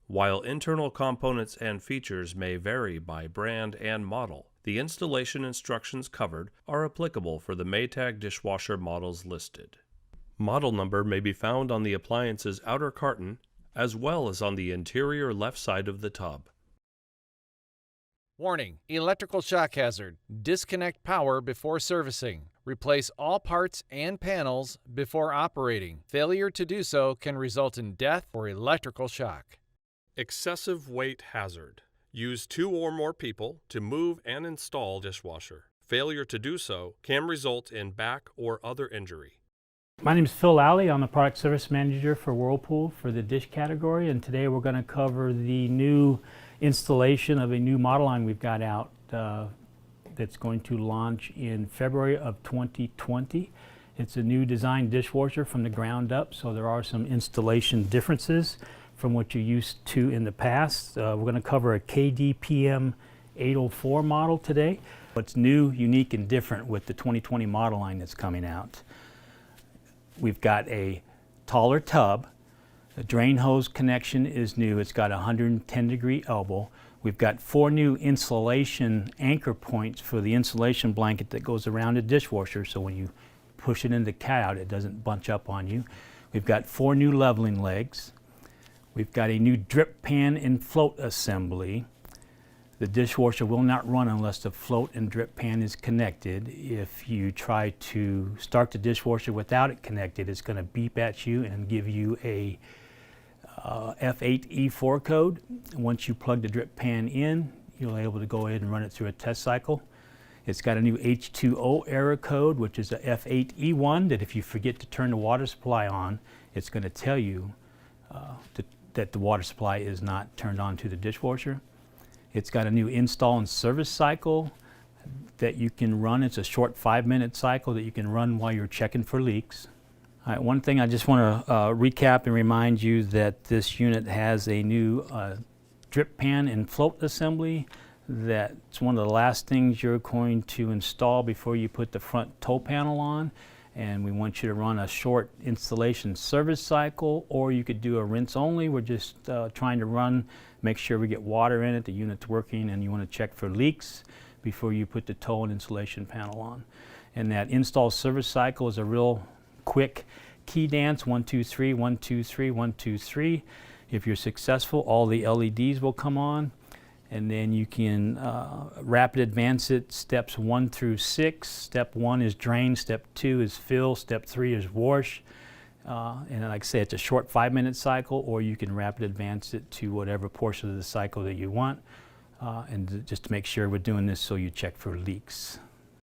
While internal components and features may vary by brand and model, the installation instructions covered are applicable for the Maytag dishwasher models listed. Model number may be found on the appliance's outer carton as well as on the interior left side of the tub. Warning: electrical shock hazard. Disconnect power before servicing. Replace all parts and panels before operating. Failure to do so can result in death or electrical shock. Excessive weight hazard. Use 2 or more people to move and install dishwasher. Failure to do so can result in back or other injury. My name is Phil Alley. I'm the Product Service Manager for Whirlpool for the dish category, and today we're going to cover the new installation of a new model line we've got out that's going to launch in February of 2020. It's a new design dishwasher from the ground up, so there are some installation differences from what you're used to in the past. We're going to cover a KDPM 804 model today. What's new, unique, and different with the 2020 model line that's coming out. We've got a taller tub. The drain hose connection is new. It's got a 110-degree elbow. We've got 4 new insulation anchor points for the insulation blanket that goes around the dishwasher, so when you push it in the cutout, it doesn't bunch up on you. We've got 4 new leveling legs. We've got a new drip pan and float assembly. The dishwasher will not run unless the float and drip pan is connected. If you try to start the dishwasher without it connected, it's going to beep at you and give you a F8E4 code. Once you plug the drip pan in, you'll be able to go ahead and run it through a test cycle. It's got a new H2O error code, which is a F8E1, that if you forget to turn the water supply on, it's going to tell you that the water supply is not turned on to the dishwasher. It's got a new install and service cycle that you can run. It's a short 5-minute cycle that you can run while you're checking for leaks. All right, one thing I just want to recap and remind you that this unit has a new drip pan and float assembly. That's one of the last things you're going to install before you put the front toe panel on. And we want you to run a short installation service cycle, or you could do a rinse only. We're just trying to make sure we get water in it, the unit's working, and you want to check for leaks before you put the toe and insulation panel on. And that install service cycle is a real quick key dance, 1, 2, 3, 1, 2, 3, 1, 2, 3. If you're successful, all the LEDs will come on. And then you can rapid advance it, steps 1 through 6. Step 1 is drain, step 2 is fill, step 3 is wash. And like I say, it's a short 5-minute cycle, or you can rapid advance it to whatever portion of the cycle that you want. And just to make sure we're doing this so you check for leaks.